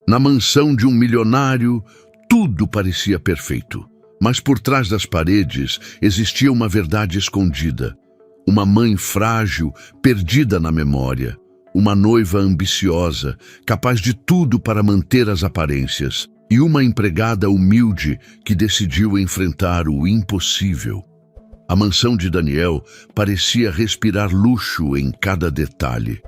Na mansão de um milionário, tudo parecia perfeito. Mas por trás das paredes existia uma verdade escondida. Uma mãe frágil, perdida na memória. Uma noiva ambiciosa, capaz de tudo para manter as aparências. E uma empregada humilde que decidiu enfrentar o impossível. A mansão de Daniel parecia respirar luxo em cada detalhe.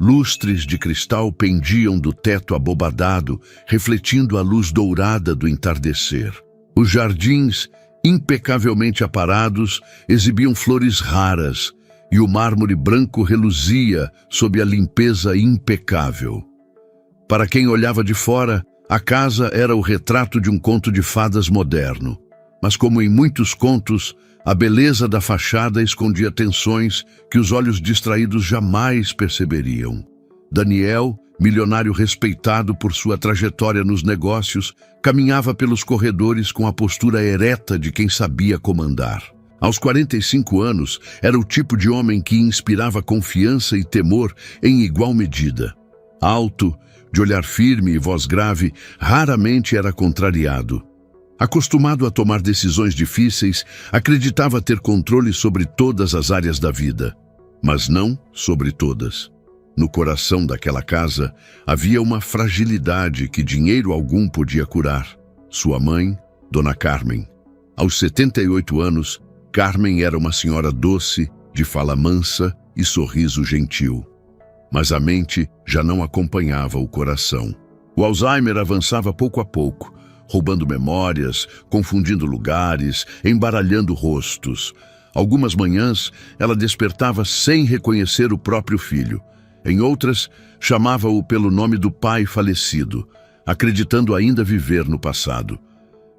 Lustres de cristal pendiam do teto abobadado, refletindo a luz dourada do entardecer. Os jardins, impecavelmente aparados, exibiam flores raras, e o mármore branco reluzia sob a limpeza impecável. Para quem olhava de fora, a casa era o retrato de um conto de fadas moderno. Mas como em muitos contos, a beleza da fachada escondia tensões que os olhos distraídos jamais perceberiam. Daniel, milionário respeitado por sua trajetória nos negócios, caminhava pelos corredores com a postura ereta de quem sabia comandar. Aos 45 anos, era o tipo de homem que inspirava confiança e temor em igual medida. Alto, de olhar firme e voz grave, raramente era contrariado. Acostumado a tomar decisões difíceis, acreditava ter controle sobre todas as áreas da vida, mas não sobre todas. No coração daquela casa havia uma fragilidade que dinheiro algum podia curar. Sua mãe, Dona Carmen. Aos 78 anos, Carmen era uma senhora doce, de fala mansa e sorriso gentil. Mas a mente já não acompanhava o coração. O Alzheimer avançava pouco a pouco, roubando memórias, confundindo lugares, embaralhando rostos. Algumas manhãs, ela despertava sem reconhecer o próprio filho. Em outras, chamava-o pelo nome do pai falecido, acreditando ainda viver no passado.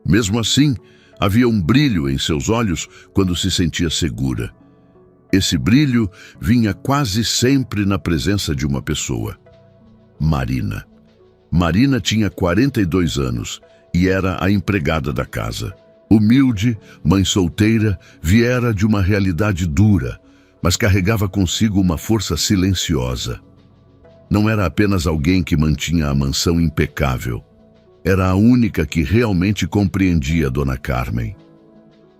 Mesmo assim, havia um brilho em seus olhos quando se sentia segura. Esse brilho vinha quase sempre na presença de uma pessoa. Marina. Marina tinha 42 anos e era a empregada da casa. Humilde, mãe solteira, viera de uma realidade dura, mas carregava consigo uma força silenciosa. Não era apenas alguém que mantinha a mansão impecável. Era a única que realmente compreendia Dona Carmen.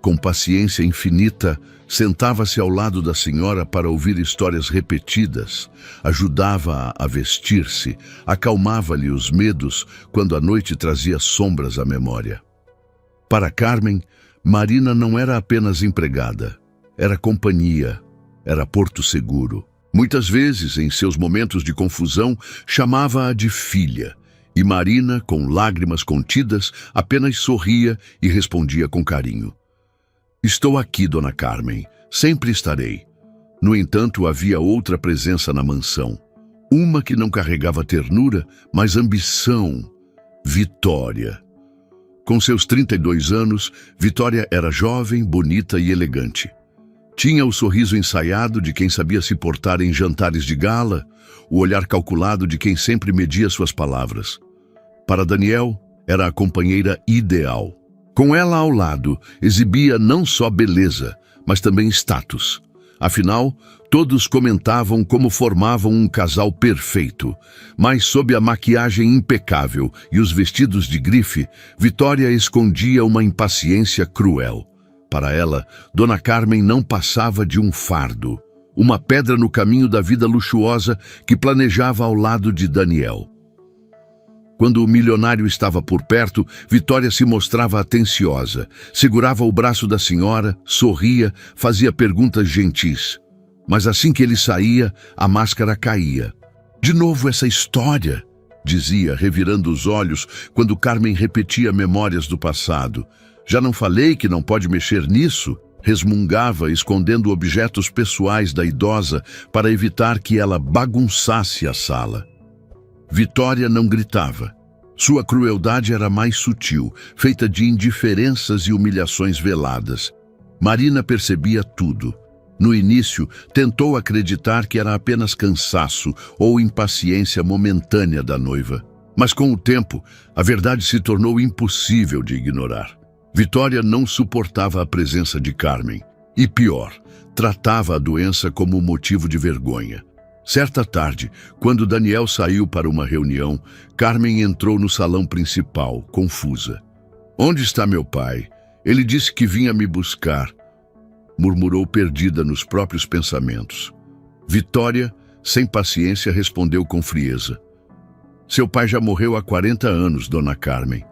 Com paciência infinita, sentava-se ao lado da senhora para ouvir histórias repetidas, ajudava-a a vestir-se, acalmava-lhe os medos quando a noite trazia sombras à memória. Para Carmen, Marina não era apenas empregada, era companhia, era porto seguro. Muitas vezes, em seus momentos de confusão, chamava-a de filha, e Marina, com lágrimas contidas, apenas sorria e respondia com carinho. Estou aqui, Dona Carmen. Sempre estarei. No entanto, havia outra presença na mansão. Uma que não carregava ternura, mas ambição. Vitória. Com seus 32 anos, Vitória era jovem, bonita e elegante. Tinha o sorriso ensaiado de quem sabia se portar em jantares de gala, o olhar calculado de quem sempre media suas palavras. Para Daniel, era a companheira ideal. Com ela ao lado, exibia não só beleza, mas também status. Afinal, todos comentavam como formavam um casal perfeito. Mas sob a maquiagem impecável e os vestidos de grife, Vitória escondia uma impaciência cruel. Para ela, Dona Carmen não passava de um fardo, uma pedra no caminho da vida luxuosa que planejava ao lado de Daniel. Quando o milionário estava por perto, Vitória se mostrava atenciosa, segurava o braço da senhora, sorria, fazia perguntas gentis. Mas assim que ele saía, a máscara caía. De novo essa história, dizia, revirando os olhos, quando Carmen repetia memórias do passado. Já não falei que não pode mexer nisso? Resmungava, escondendo objetos pessoais da idosa para evitar que ela bagunçasse a sala. Vitória não gritava. Sua crueldade era mais sutil, feita de indiferenças e humilhações veladas. Marina percebia tudo. No início, tentou acreditar que era apenas cansaço ou impaciência momentânea da noiva. Mas com o tempo, a verdade se tornou impossível de ignorar. Vitória não suportava a presença de Carmen. E pior, tratava a doença como motivo de vergonha. Certa tarde, quando Daniel saiu para uma reunião, Carmen entrou no salão principal, confusa. "Onde está meu pai? Ele disse que vinha me buscar", murmurou perdida nos próprios pensamentos. Vitória, sem paciência, respondeu com frieza: "Seu pai já morreu há 40 anos, dona Carmen.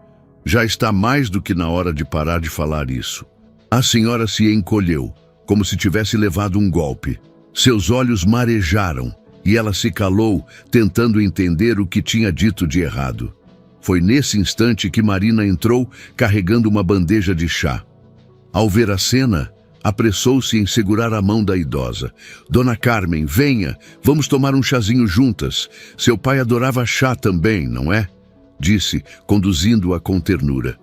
Já está mais do que na hora de parar de falar isso." A senhora se encolheu, como se tivesse levado um golpe. Seus olhos marejaram e ela se calou, tentando entender o que tinha dito de errado. Foi nesse instante que Marina entrou, carregando uma bandeja de chá. Ao ver a cena, apressou-se em segurar a mão da idosa. "Dona Carmen, venha, vamos tomar um chazinho juntas. Seu pai adorava chá também, não é?" disse, conduzindo-a com ternura.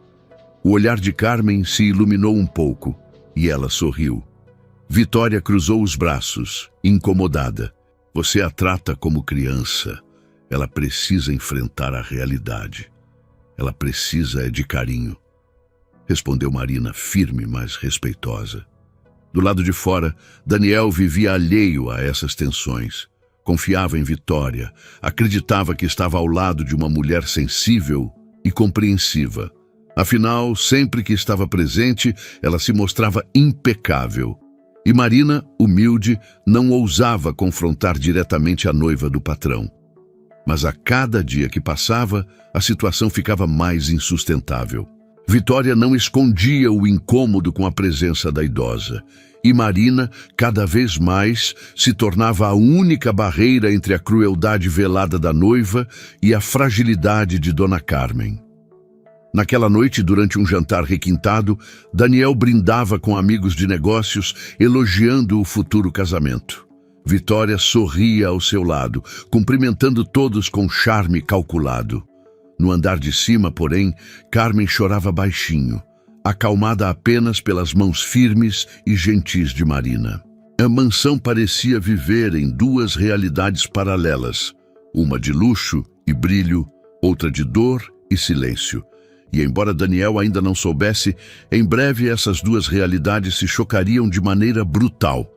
O olhar de Carmen se iluminou um pouco e ela sorriu. Vitória cruzou os braços, incomodada. "Você a trata como criança. Ela precisa enfrentar a realidade. Ela precisa de carinho", respondeu Marina, firme, mas respeitosa. Do lado de fora, Daniel vivia alheio a essas tensões. Confiava em Vitória, acreditava que estava ao lado de uma mulher sensível e compreensiva. Afinal, sempre que estava presente, ela se mostrava impecável. E Marina, humilde, não ousava confrontar diretamente a noiva do patrão. Mas a cada dia que passava, a situação ficava mais insustentável. Vitória não escondia o incômodo com a presença da idosa. E Marina, cada vez mais, se tornava a única barreira entre a crueldade velada da noiva e a fragilidade de Dona Carmen. Naquela noite, durante um jantar requintado, Daniel brindava com amigos de negócios, elogiando o futuro casamento. Vitória sorria ao seu lado, cumprimentando todos com charme calculado. No andar de cima, porém, Carmen chorava baixinho, acalmada apenas pelas mãos firmes e gentis de Marina. A mansão parecia viver em duas realidades paralelas, uma de luxo e brilho, outra de dor e silêncio. E embora Daniel ainda não soubesse, em breve essas duas realidades se chocariam de maneira brutal,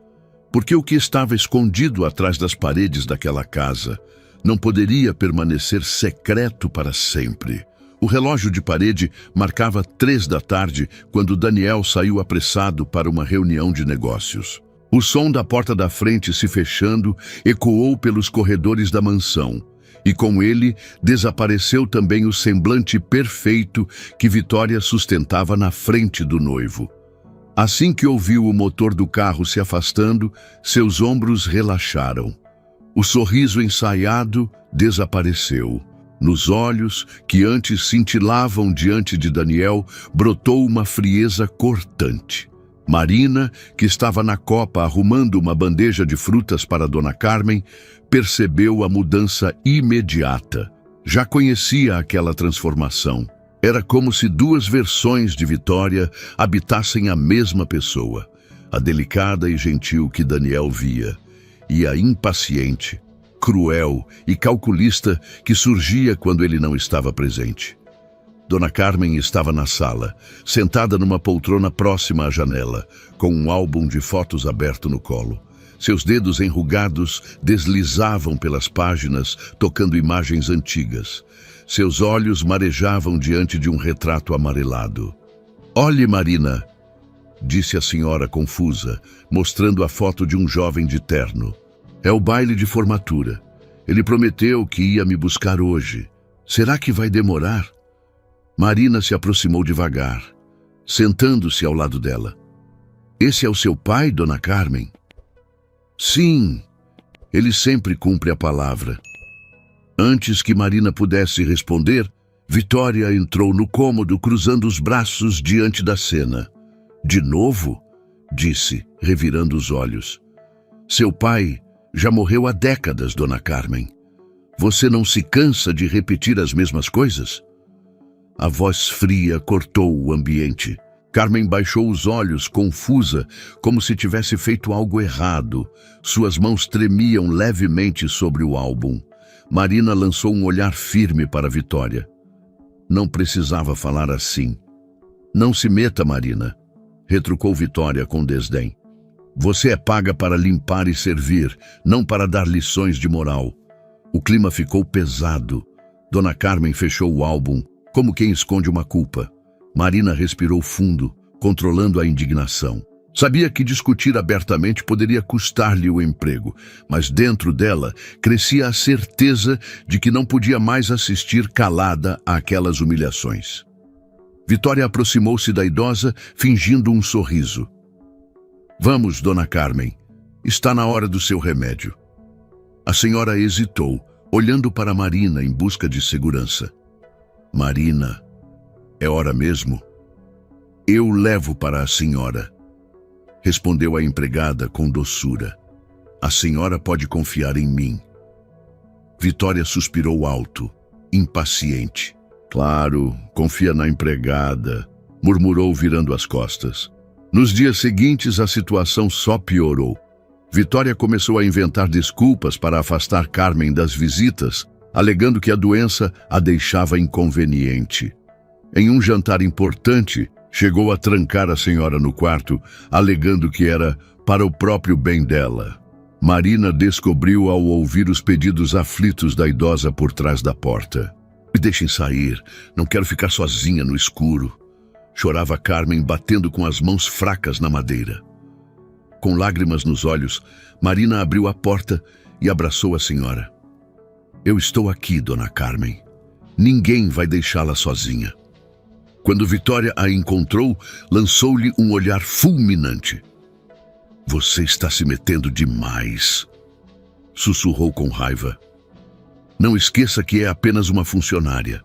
porque o que estava escondido atrás das paredes daquela casa não poderia permanecer secreto para sempre. O relógio de parede marcava 3 da tarde quando Daniel saiu apressado para uma reunião de negócios. O som da porta da frente se fechando ecoou pelos corredores da mansão, e com ele desapareceu também o semblante perfeito que Vitória sustentava na frente do noivo. Assim que ouviu o motor do carro se afastando, seus ombros relaxaram. O sorriso ensaiado desapareceu. Nos olhos, que antes cintilavam diante de Daniel, brotou uma frieza cortante. Marina, que estava na copa arrumando uma bandeja de frutas para Dona Carmen, percebeu a mudança imediata. Já conhecia aquela transformação. Era como se duas versões de Vitória habitassem a mesma pessoa. A delicada e gentil que Daniel via, e a impaciente, cruel e calculista que surgia quando ele não estava presente. Dona Carmen estava na sala, sentada numa poltrona próxima à janela, com um álbum de fotos aberto no colo. Seus dedos enrugados deslizavam pelas páginas, tocando imagens antigas. Seus olhos marejavam diante de um retrato amarelado. "Olhe, Marina", disse a senhora confusa, mostrando a foto de um jovem de terno. "É o baile de formatura. Ele prometeu que ia me buscar hoje. Será que vai demorar?" Marina se aproximou devagar, sentando-se ao lado dela. "Esse é o seu pai, Dona Carmen?" "Sim, ele sempre cumpre a palavra." Antes que Marina pudesse responder, Vitória entrou no cômodo, cruzando os braços diante da cena. "De novo?" disse, revirando os olhos. "Seu pai já morreu há décadas, Dona Carmen. Você não se cansa de repetir as mesmas coisas?" A voz fria cortou o ambiente. Carmen baixou os olhos, confusa, como se tivesse feito algo errado. Suas mãos tremiam levemente sobre o álbum. Marina lançou um olhar firme para Vitória. Não precisava falar assim. "Não se meta, Marina", retrucou Vitória com desdém. Você é paga para limpar e servir, não para dar lições de moral. O clima ficou pesado. Dona Carmen fechou o álbum, como quem esconde uma culpa. Marina respirou fundo, controlando a indignação. Sabia que discutir abertamente poderia custar-lhe o emprego, mas dentro dela crescia a certeza de que não podia mais assistir calada àquelas humilhações. Vitória aproximou-se da idosa, fingindo um sorriso. Vamos, Dona Carmen, está na hora do seu remédio. A senhora hesitou, olhando para Marina em busca de segurança. Marina, é hora mesmo? Eu levo para a senhora. Respondeu a empregada com doçura. A senhora pode confiar em mim. Vitória suspirou alto, impaciente. Claro, confia na empregada, murmurou virando as costas. Nos dias seguintes, a situação só piorou. Vitória começou a inventar desculpas para afastar Carmen das visitas, alegando que a doença a deixava inconveniente. Em um jantar importante, chegou a trancar a senhora no quarto, alegando que era para o próprio bem dela. Marina descobriu ao ouvir os pedidos aflitos da idosa por trás da porta. Me deixem sair, não quero ficar sozinha no escuro. Chorava Carmen, batendo com as mãos fracas na madeira. Com lágrimas nos olhos, Marina abriu a porta e abraçou a senhora. Eu estou aqui, Dona Carmen. Ninguém vai deixá-la sozinha. Quando Vitória a encontrou, lançou-lhe um olhar fulminante. Você está se metendo demais, sussurrou com raiva. Não esqueça que é apenas uma funcionária.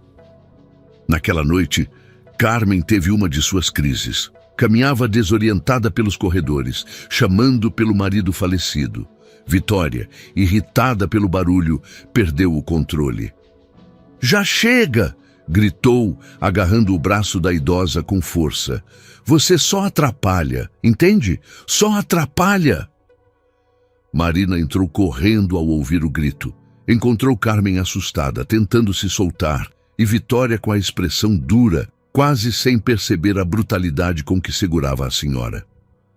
Naquela noite, Carmen teve uma de suas crises. Caminhava desorientada pelos corredores, chamando pelo marido falecido. Vitória, irritada pelo barulho, perdeu o controle. Já chega! Gritou, agarrando o braço da idosa com força. Você só atrapalha, entende? Só atrapalha! Marina entrou correndo ao ouvir o grito. Encontrou Carmen assustada, tentando se soltar, e Vitória com a expressão dura, quase sem perceber a brutalidade com que segurava a senhora.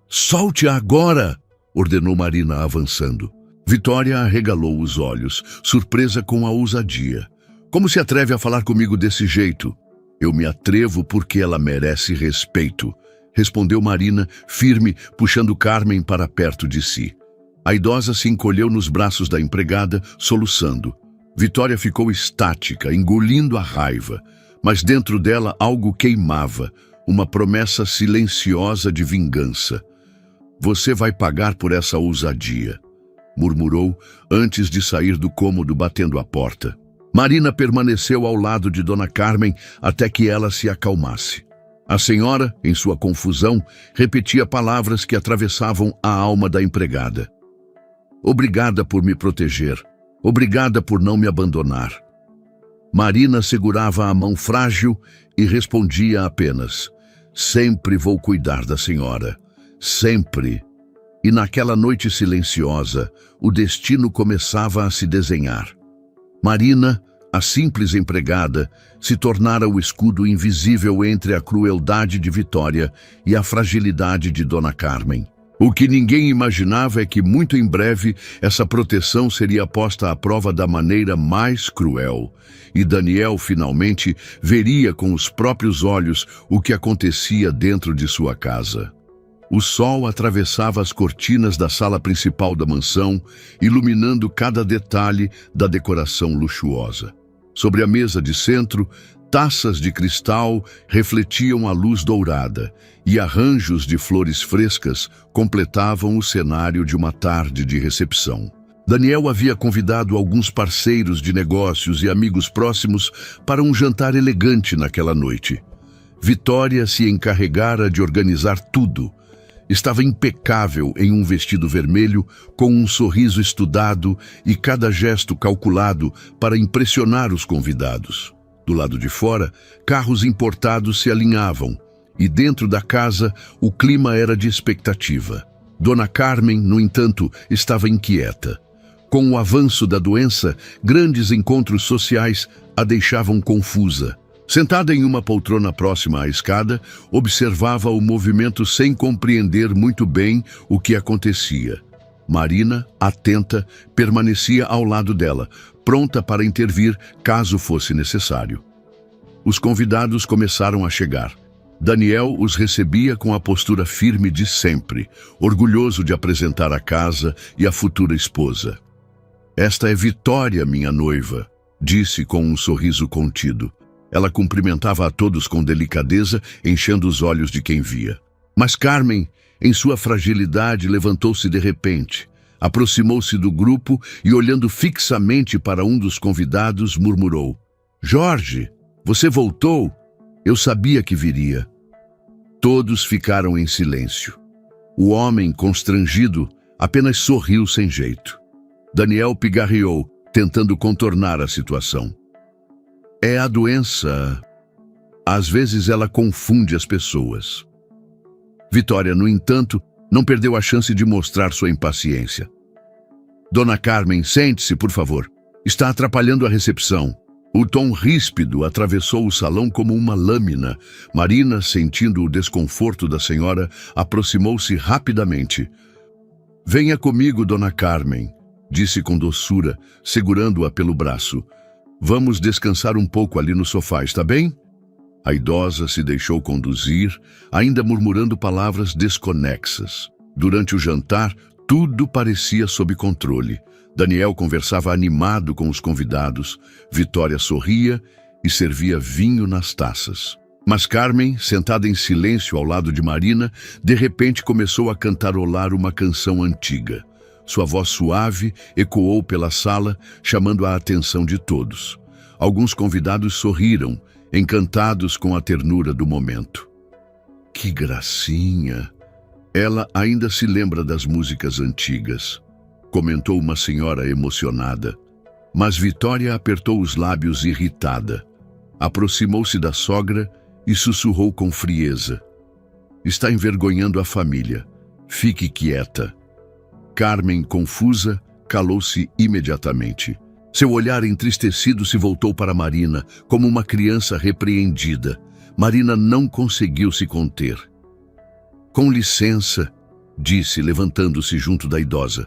Solte-a agora! Ordenou Marina avançando. Vitória arregalou os olhos, surpresa com a ousadia. Como se atreve a falar comigo desse jeito? Eu me atrevo porque ela merece respeito, respondeu Marina, firme, puxando Carmen para perto de si. A idosa se encolheu nos braços da empregada, soluçando. Vitória ficou estática, engolindo a raiva, mas dentro dela algo queimava, uma promessa silenciosa de vingança. Você vai pagar por essa ousadia, murmurou antes de sair do cômodo batendo a porta. Marina permaneceu ao lado de Dona Carmen até que ela se acalmasse. A senhora, em sua confusão, repetia palavras que atravessavam a alma da empregada. Obrigada por me proteger. Obrigada por não me abandonar. Marina segurava a mão frágil e respondia apenas: sempre vou cuidar da senhora. Sempre. E naquela noite silenciosa, o destino começava a se desenhar. Marina, a simples empregada, se tornara o escudo invisível entre a crueldade de Vitória e a fragilidade de Dona Carmen. O que ninguém imaginava é que muito em breve essa proteção seria posta à prova da maneira mais cruel, e Daniel finalmente veria com os próprios olhos o que acontecia dentro de sua casa. O sol atravessava as cortinas da sala principal da mansão, iluminando cada detalhe da decoração luxuosa. Sobre a mesa de centro, taças de cristal refletiam a luz dourada, e arranjos de flores frescas completavam o cenário de uma tarde de recepção. Daniel havia convidado alguns parceiros de negócios e amigos próximos para um jantar elegante naquela noite. Vitória se encarregara de organizar tudo. Estava impecável em um vestido vermelho, com um sorriso estudado e cada gesto calculado para impressionar os convidados. Do lado de fora, carros importados se alinhavam, e dentro da casa o clima era de expectativa. Dona Carmen, no entanto, estava inquieta. Com o avanço da doença, grandes encontros sociais a deixavam confusa. Sentada em uma poltrona próxima à escada, observava o movimento sem compreender muito bem o que acontecia. Marina, atenta, permanecia ao lado dela, pronta para intervir caso fosse necessário. Os convidados começaram a chegar. Daniel os recebia com a postura firme de sempre, orgulhoso de apresentar a casa e a futura esposa. "Esta é Vitória, minha noiva", disse com um sorriso contido. Ela cumprimentava a todos com delicadeza, enchendo os olhos de quem via. Mas Carmen, em sua fragilidade, levantou-se de repente, aproximou-se do grupo e, olhando fixamente para um dos convidados, murmurou: "Jorge, você voltou? Eu sabia que viria." Todos ficaram em silêncio. O homem, constrangido, apenas sorriu sem jeito. Daniel pigarreou, tentando contornar a situação. "É a doença. Às vezes ela confunde as pessoas." Vitória, no entanto, não perdeu a chance de mostrar sua impaciência. "Dona Carmen, sente-se, por favor. Está atrapalhando a recepção." O tom ríspido atravessou o salão como uma lâmina. Marina, sentindo o desconforto da senhora, aproximou-se rapidamente. "Venha comigo, Dona Carmen", disse com doçura, segurando-a pelo braço. "Vamos descansar um pouco ali no sofá, está bem?" A idosa se deixou conduzir, ainda murmurando palavras desconexas. Durante o jantar, tudo parecia sob controle. Daniel conversava animado com os convidados, Vitória sorria e servia vinho nas taças. Mas Carmen, sentada em silêncio ao lado de Marina, de repente começou a cantarolar uma canção antiga. Sua voz suave ecoou pela sala, chamando a atenção de todos. Alguns convidados sorriram, encantados com a ternura do momento. "Que gracinha! Ela ainda se lembra das músicas antigas", comentou uma senhora emocionada. Mas Vitória apertou os lábios irritada. Aproximou-se da sogra e sussurrou com frieza: "Está envergonhando a família. Fique quieta." Carmen, confusa, calou-se imediatamente. Seu olhar entristecido se voltou para Marina, como uma criança repreendida. Marina não conseguiu se conter. "Com licença", disse, levantando-se junto da idosa.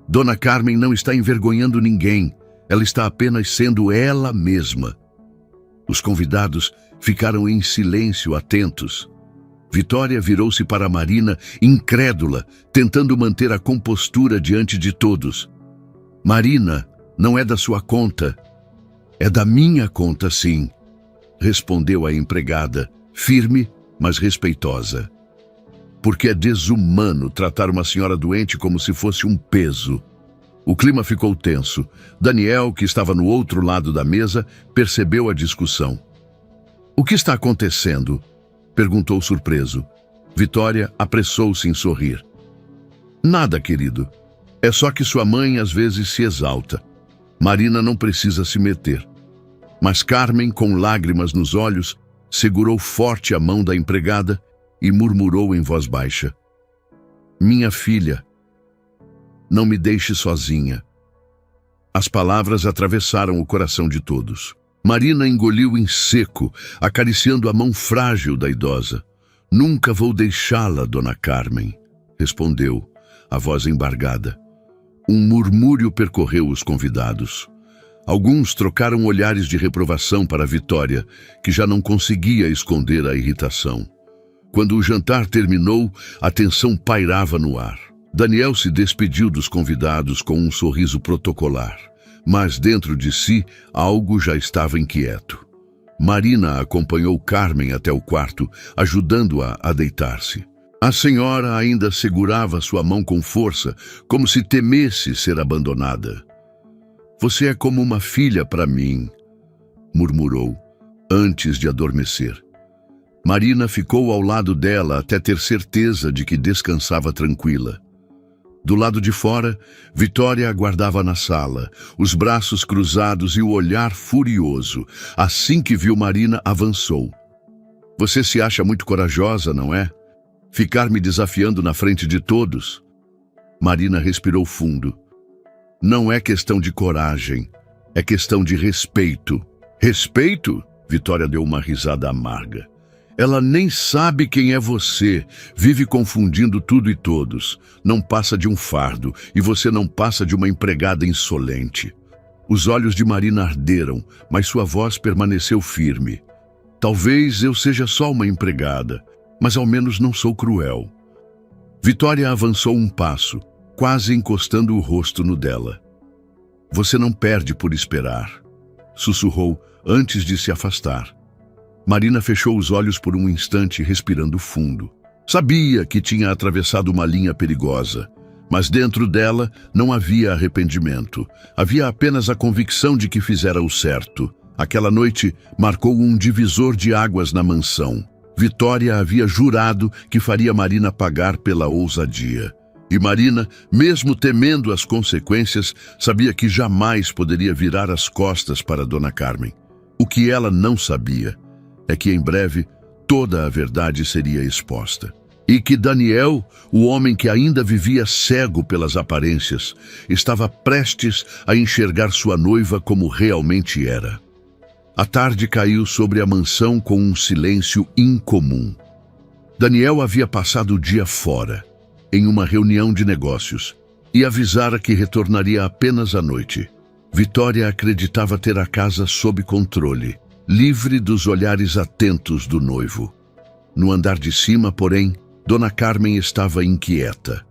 "Dona Carmen não está envergonhando ninguém. Ela está apenas sendo ela mesma." Os convidados ficaram em silêncio, atentos. Vitória virou-se para Marina, incrédula, tentando manter a compostura diante de todos. "Marina, não é da sua conta." "É da minha conta, sim", respondeu a empregada, firme, mas respeitosa. "Porque é desumano tratar uma senhora doente como se fosse um peso." O clima ficou tenso. Daniel, que estava no outro lado da mesa, percebeu a discussão. "O que está acontecendo?" perguntou surpreso. Vitória apressou-se em sorrir. "Nada, querido. É só que sua mãe às vezes se exalta. Marina não precisa se meter." Mas Carmen, com lágrimas nos olhos, segurou forte a mão da empregada e murmurou em voz baixa: "Minha filha, não me deixe sozinha." As palavras atravessaram o coração de todos. Marina engoliu em seco, acariciando a mão frágil da idosa. "Nunca vou deixá-la, Dona Carmen", respondeu, a voz embargada. Um murmúrio percorreu os convidados. Alguns trocaram olhares de reprovação para Vitória, que já não conseguia esconder a irritação. Quando o jantar terminou, a tensão pairava no ar. Daniel se despediu dos convidados com um sorriso protocolar, mas dentro de si algo já estava inquieto. Marina acompanhou Carmen até o quarto, ajudando-a a deitar-se. A senhora ainda segurava sua mão com força, como se temesse ser abandonada. "Você é como uma filha para mim", murmurou, antes de adormecer. Marina ficou ao lado dela até ter certeza de que descansava tranquila. Do lado de fora, Vitória aguardava na sala, os braços cruzados e o olhar furioso. Assim que viu Marina, avançou. "Você se acha muito corajosa, não é? Ficar me desafiando na frente de todos?" Marina respirou fundo. "Não é questão de coragem, é questão de respeito." "Respeito?" Vitória deu uma risada amarga. Ela nem sabe quem é você, vive confundindo tudo e todos. Não passa de um fardo e você não passa de uma empregada insolente. Os olhos de Marina arderam, mas sua voz permaneceu firme. Talvez eu seja só uma empregada, mas ao menos não sou cruel. Vitória avançou um passo, quase encostando o rosto no dela. Você não perde por esperar, sussurrou antes de se afastar. Marina fechou os olhos por um instante, respirando fundo. Sabia que tinha atravessado uma linha perigosa, mas dentro dela não havia arrependimento. Havia apenas a convicção de que fizera o certo. Aquela noite marcou um divisor de águas na mansão. Vitória havia jurado que faria Marina pagar pela ousadia. E Marina, mesmo temendo as consequências, sabia que jamais poderia virar as costas para Dona Carmen. O que ela não sabia é que em breve toda a verdade seria exposta. E que Daniel, o homem que ainda vivia cego pelas aparências, estava prestes a enxergar sua noiva como realmente era. A tarde caiu sobre a mansão com um silêncio incomum. Daniel havia passado o dia fora, em uma reunião de negócios, e avisara que retornaria apenas à noite. Vitória acreditava ter a casa sob controle, livre dos olhares atentos do noivo. No andar de cima, porém, Dona Carmen estava inquieta.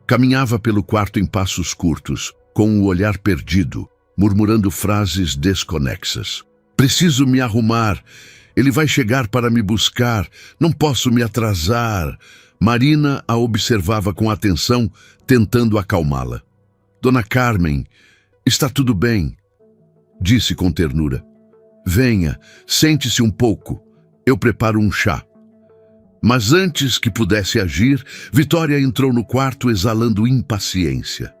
Caminhava pelo quarto em passos curtos, com o olhar perdido, murmurando frases desconexas. Preciso me arrumar. Ele vai chegar para me buscar. Não posso me atrasar. Marina a observava com atenção, tentando acalmá-la. Dona Carmen, está tudo bem, disse com ternura. Venha, sente-se um pouco. Eu preparo um chá. Mas antes que pudesse agir, Vitória entrou no quarto exalando impaciência.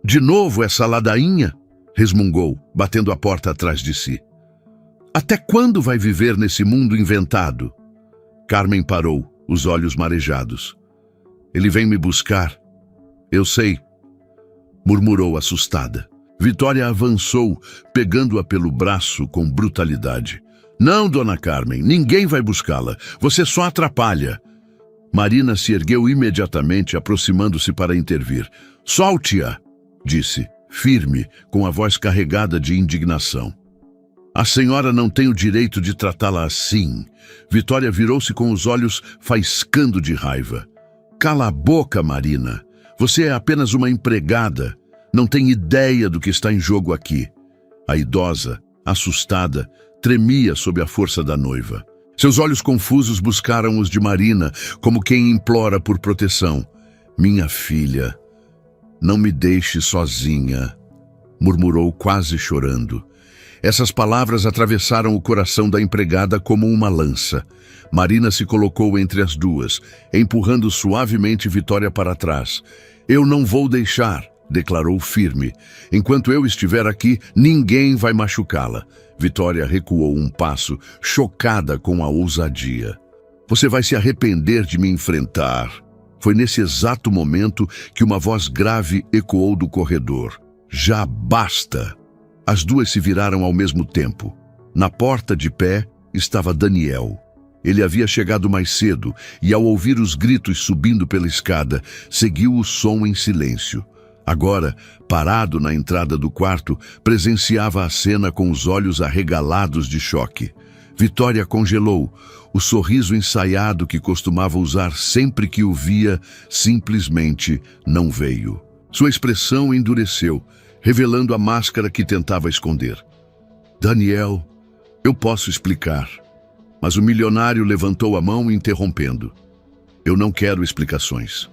De novo essa ladainha? Resmungou, batendo a porta atrás de si. Até quando vai viver nesse mundo inventado? Carmen parou, os olhos marejados. Ele vem me buscar. Eu sei, murmurou assustada. Vitória avançou, pegando-a pelo braço com brutalidade. Não, Dona Carmen, ninguém vai buscá-la. Você só atrapalha. Marina se ergueu imediatamente, aproximando-se para intervir. Solte-a, disse, firme, com a voz carregada de indignação. A senhora não tem o direito de tratá-la assim. Vitória virou-se com os olhos faiscando de raiva. Cala a boca, Marina. Você é apenas uma empregada. Não tem ideia do que está em jogo aqui. A idosa, assustada, tremia sob a força da noiva. Seus olhos confusos buscaram os de Marina, como quem implora por proteção. Minha filha, não me deixe sozinha, murmurou quase chorando. Essas palavras atravessaram o coração da empregada como uma lança. Marina se colocou entre as duas, empurrando suavemente Vitória para trás. Eu não vou deixar, declarou firme. Enquanto eu estiver aqui, ninguém vai machucá-la. Vitória recuou um passo, chocada com a ousadia. Você vai se arrepender de me enfrentar. Foi nesse exato momento que uma voz grave ecoou do corredor. Já basta! As duas se viraram ao mesmo tempo. Na porta, de pé, estava Daniel. Ele havia chegado mais cedo e, ao ouvir os gritos subindo pela escada, seguiu o som em silêncio. Agora, parado na entrada do quarto, presenciava a cena com os olhos arregalados de choque. Vitória congelou. O sorriso ensaiado que costumava usar sempre que o via, simplesmente não veio. Sua expressão endureceu, revelando a máscara que tentava esconder. Daniel, eu posso explicar. Mas o milionário levantou a mão, interrompendo. Eu não quero explicações,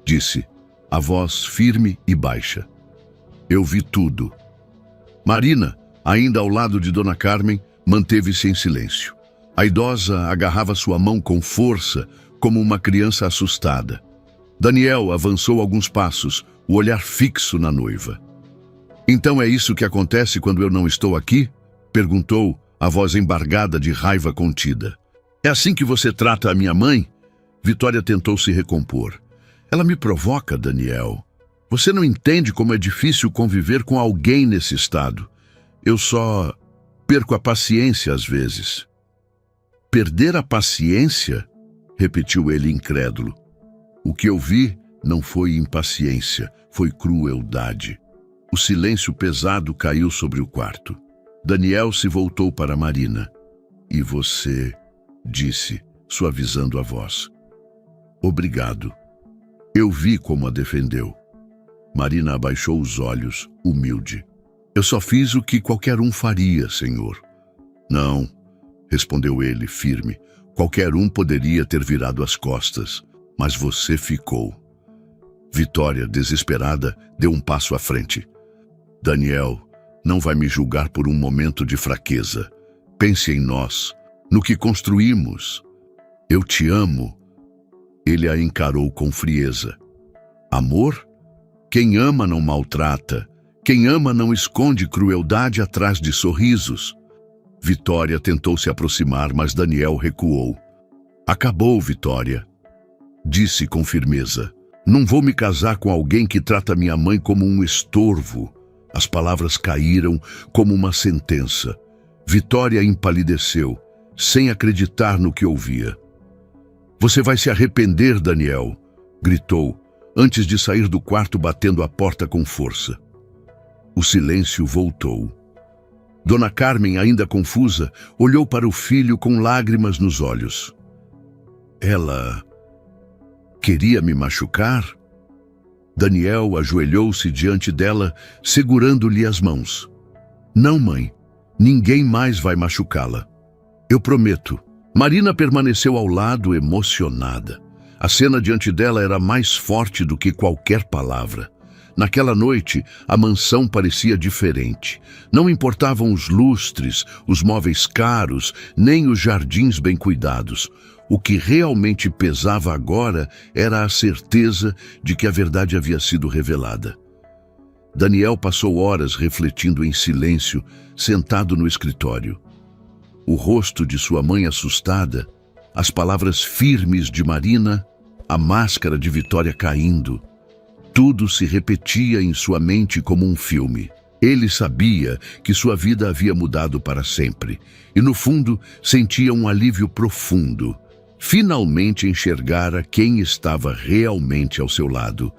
disse, a voz firme e baixa. Eu vi tudo. Marina, ainda ao lado de Dona Carmen, manteve-se em silêncio. A idosa agarrava sua mão com força, como uma criança assustada. Daniel avançou alguns passos, o olhar fixo na noiva. Então é isso que acontece quando eu não estou aqui? Perguntou, a voz embargada de raiva contida. É assim que você trata a minha mãe? Vitória tentou se recompor. Ela me provoca, Daniel. Você não entende como é difícil conviver com alguém nesse estado. Eu só... perco a paciência às vezes. Perder a paciência? Repetiu ele incrédulo. O que eu vi não foi impaciência, foi crueldade. O silêncio pesado caiu sobre o quarto. Daniel se voltou para Marina. E você, disse, suavizando a voz. Obrigado. Eu vi como a defendeu. Marina abaixou os olhos, humilde. Eu só fiz o que qualquer um faria, senhor. Não, respondeu ele, firme. Qualquer um poderia ter virado as costas, mas você ficou. Vitória, desesperada, deu um passo à frente. Daniel, não vai me julgar por um momento de fraqueza. Pense em nós, no que construímos. Eu te amo. Ele a encarou com frieza. Amor? Quem ama não maltrata. Quem ama não esconde crueldade atrás de sorrisos. Vitória tentou se aproximar, mas Daniel recuou. Acabou, Vitória. Disse com firmeza. Não vou me casar com alguém que trata minha mãe como um estorvo. As palavras caíram como uma sentença. Vitória empalideceu, sem acreditar no que ouvia. Você vai se arrepender, Daniel, gritou, antes de sair do quarto batendo a porta com força. O silêncio voltou. Dona Carmen, ainda confusa, olhou para o filho com lágrimas nos olhos. Ela queria me machucar? Daniel ajoelhou-se diante dela, segurando-lhe as mãos. Não, mãe, ninguém mais vai machucá-la. Eu prometo. Marina permaneceu ao lado, emocionada. A cena diante dela era mais forte do que qualquer palavra. Naquela noite, a mansão parecia diferente. Não importavam os lustres, os móveis caros, nem os jardins bem cuidados. O que realmente pesava agora era a certeza de que a verdade havia sido revelada. Daniel passou horas refletindo em silêncio, sentado no escritório. O rosto de sua mãe assustada, as palavras firmes de Marina, a máscara de Vitória caindo. Tudo se repetia em sua mente como um filme. Ele sabia que sua vida havia mudado para sempre e, no fundo, sentia um alívio profundo. Finalmente enxergara quem estava realmente ao seu lado.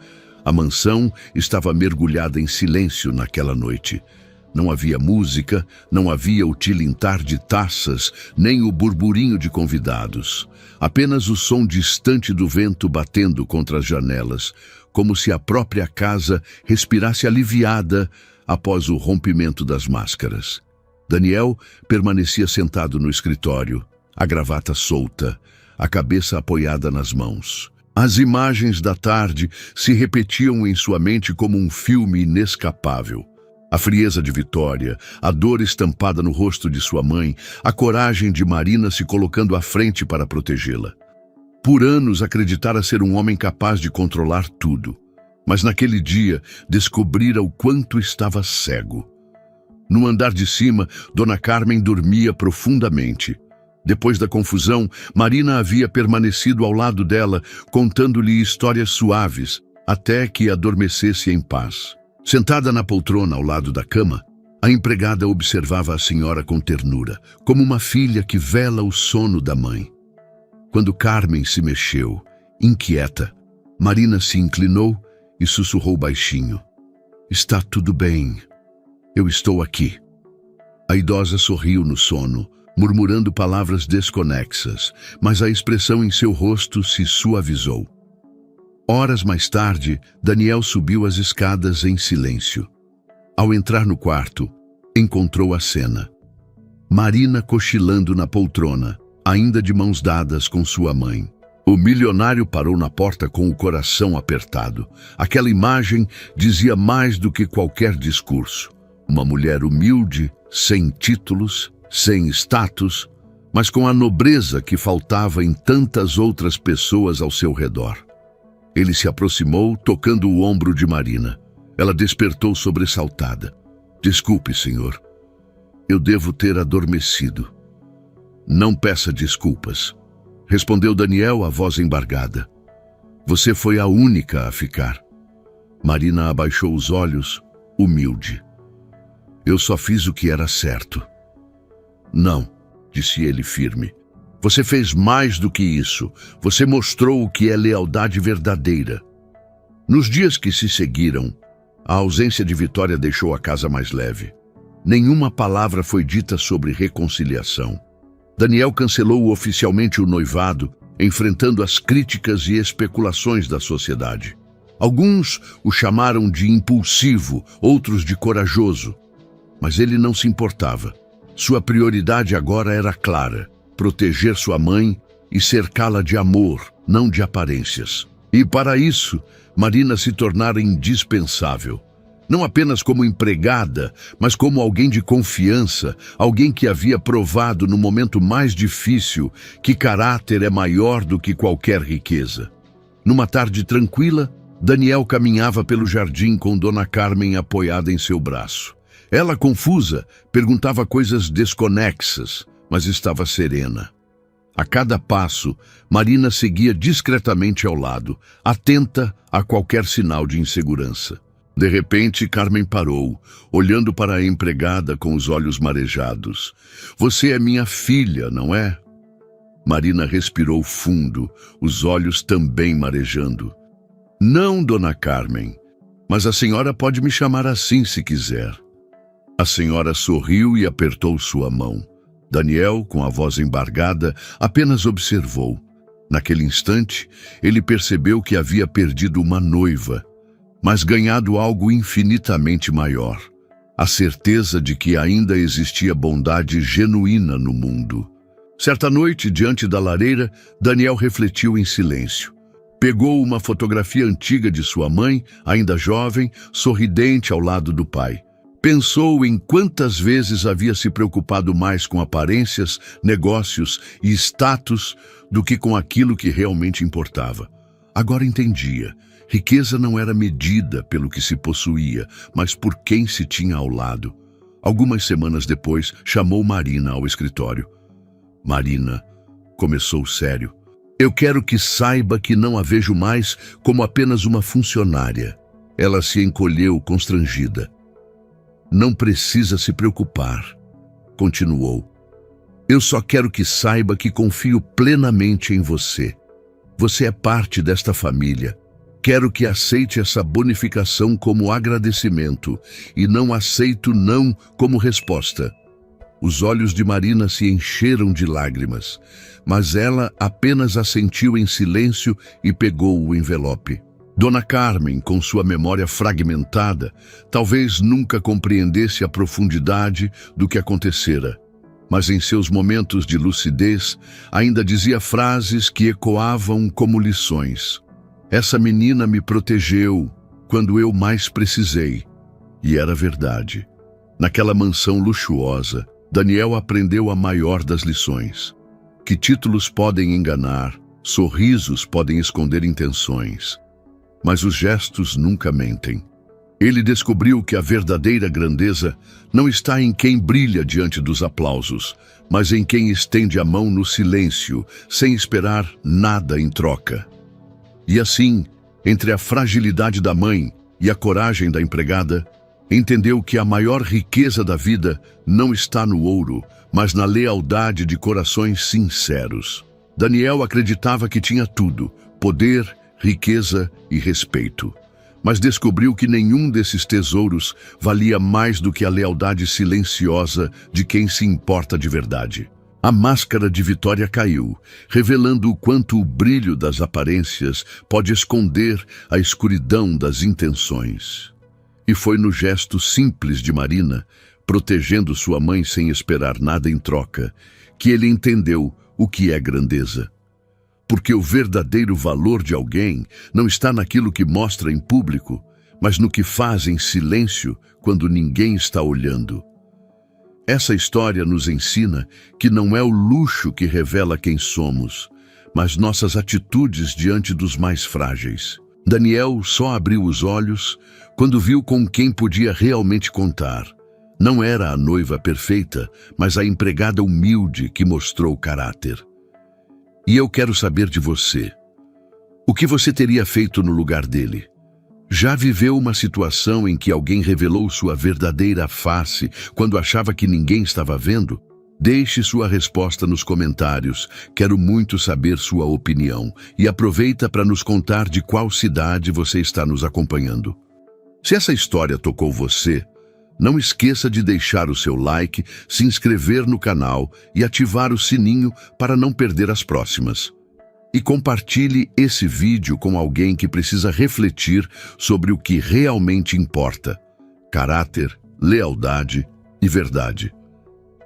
A mansão estava mergulhada em silêncio naquela noite. Não havia música, não havia o tilintar de taças, nem o burburinho de convidados. Apenas o som distante do vento batendo contra as janelas, como se a própria casa respirasse aliviada após o rompimento das máscaras. Daniel permanecia sentado no escritório, a gravata solta, a cabeça apoiada nas mãos. As imagens da tarde se repetiam em sua mente como um filme inescapável. A frieza de Vitória, a dor estampada no rosto de sua mãe, a coragem de Marina se colocando à frente para protegê-la. Por anos acreditara ser um homem capaz de controlar tudo, mas naquele dia descobrira o quanto estava cego. No andar de cima, Dona Carmen dormia profundamente. Depois da confusão, Marina havia permanecido ao lado dela, contando-lhe histórias suaves, até que adormecesse em paz. Sentada na poltrona ao lado da cama, a empregada observava a senhora com ternura, como uma filha que vela o sono da mãe. Quando Carmen se mexeu, inquieta, Marina se inclinou e sussurrou baixinho. Está tudo bem. Eu estou aqui. A idosa sorriu no sono, murmurando palavras desconexas, mas a expressão em seu rosto se suavizou. Horas mais tarde, Daniel subiu as escadas em silêncio. Ao entrar no quarto, encontrou a cena. Marina cochilando na poltrona, ainda de mãos dadas com sua mãe. O milionário parou na porta com o coração apertado. Aquela imagem dizia mais do que qualquer discurso. Uma mulher humilde, sem títulos, sem status, mas com a nobreza que faltava em tantas outras pessoas ao seu redor. Ele se aproximou, tocando o ombro de Marina. Ela despertou sobressaltada. Desculpe, senhor. Eu devo ter adormecido. Não peça desculpas, respondeu Daniel, a voz embargada. Você foi a única a ficar. Marina abaixou os olhos, humilde. Eu só fiz o que era certo. Não, disse ele firme. Você fez mais do que isso. Você mostrou o que é lealdade verdadeira. Nos dias que se seguiram, a ausência de Vitória deixou a casa mais leve. Nenhuma palavra foi dita sobre reconciliação. Daniel cancelou oficialmente o noivado, enfrentando as críticas e especulações da sociedade. Alguns o chamaram de impulsivo, outros de corajoso. Mas ele não se importava. Sua prioridade agora era clara: proteger sua mãe e cercá-la de amor, não de aparências. E para isso, Marina se tornara indispensável. Não apenas como empregada, mas como alguém de confiança, alguém que havia provado no momento mais difícil que caráter é maior do que qualquer riqueza. Numa tarde tranquila, Daniel caminhava pelo jardim com Dona Carmen apoiada em seu braço. Ela, confusa, perguntava coisas desconexas, mas estava serena. A cada passo, Marina seguia discretamente ao lado, atenta a qualquer sinal de insegurança. De repente, Carmen parou, olhando para a empregada com os olhos marejados. Você é minha filha, não é? Marina respirou fundo, os olhos também marejando. Não, Dona Carmen, mas a senhora pode me chamar assim se quiser. A senhora sorriu e apertou sua mão. Daniel, com a voz embargada, apenas observou. Naquele instante, ele percebeu que havia perdido uma noiva, mas ganhado algo infinitamente maior: a certeza de que ainda existia bondade genuína no mundo. Certa noite, diante da lareira, Daniel refletiu em silêncio. Pegou uma fotografia antiga de sua mãe, ainda jovem, sorridente ao lado do pai. Pensou em quantas vezes havia se preocupado mais com aparências, negócios e status do que com aquilo que realmente importava. Agora entendia. Riqueza não era medida pelo que se possuía, mas por quem se tinha ao lado. Algumas semanas depois, chamou Marina ao escritório. Marina, começou sério. Eu quero que saiba que não a vejo mais como apenas uma funcionária. Ela se encolheu constrangida. Não precisa se preocupar, continuou. Eu só quero que saiba que confio plenamente em você. Você é parte desta família. Quero que aceite essa bonificação como agradecimento e não aceito não como resposta. Os olhos de Marina se encheram de lágrimas, mas ela apenas assentiu em silêncio e pegou o envelope. Dona Carmen, com sua memória fragmentada, talvez nunca compreendesse a profundidade do que acontecera, mas em seus momentos de lucidez ainda dizia frases que ecoavam como lições. Essa menina me protegeu quando eu mais precisei. E era verdade. Naquela mansão luxuosa, Daniel aprendeu a maior das lições: que títulos podem enganar, sorrisos podem esconder intenções, mas os gestos nunca mentem. Ele descobriu que a verdadeira grandeza não está em quem brilha diante dos aplausos, mas em quem estende a mão no silêncio, sem esperar nada em troca. E assim, entre a fragilidade da mãe e a coragem da empregada, entendeu que a maior riqueza da vida não está no ouro, mas na lealdade de corações sinceros. Daniel acreditava que tinha tudo: poder, riqueza e respeito. Mas descobriu que nenhum desses tesouros valia mais do que a lealdade silenciosa de quem se importa de verdade. A máscara de Vitória caiu, revelando o quanto o brilho das aparências pode esconder a escuridão das intenções. E foi no gesto simples de Marina, protegendo sua mãe sem esperar nada em troca, que ele entendeu o que é grandeza. Porque o verdadeiro valor de alguém não está naquilo que mostra em público, mas no que faz em silêncio quando ninguém está olhando. Essa história nos ensina que não é o luxo que revela quem somos, mas nossas atitudes diante dos mais frágeis. Daniel só abriu os olhos quando viu com quem podia realmente contar. Não era a noiva perfeita, mas a empregada humilde que mostrou caráter. E eu quero saber de você. O que você teria feito no lugar dele? Já viveu uma situação em que alguém revelou sua verdadeira face quando achava que ninguém estava vendo? Deixe sua resposta nos comentários, quero muito saber sua opinião e aproveita para nos contar de qual cidade você está nos acompanhando. Se essa história tocou você, não esqueça de deixar o seu like, se inscrever no canal e ativar o sininho para não perder as próximas. E compartilhe esse vídeo com alguém que precisa refletir sobre o que realmente importa: caráter, lealdade e verdade.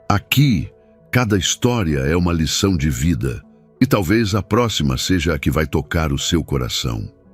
Aqui, cada história é uma lição de vida, e talvez a próxima seja a que vai tocar o seu coração.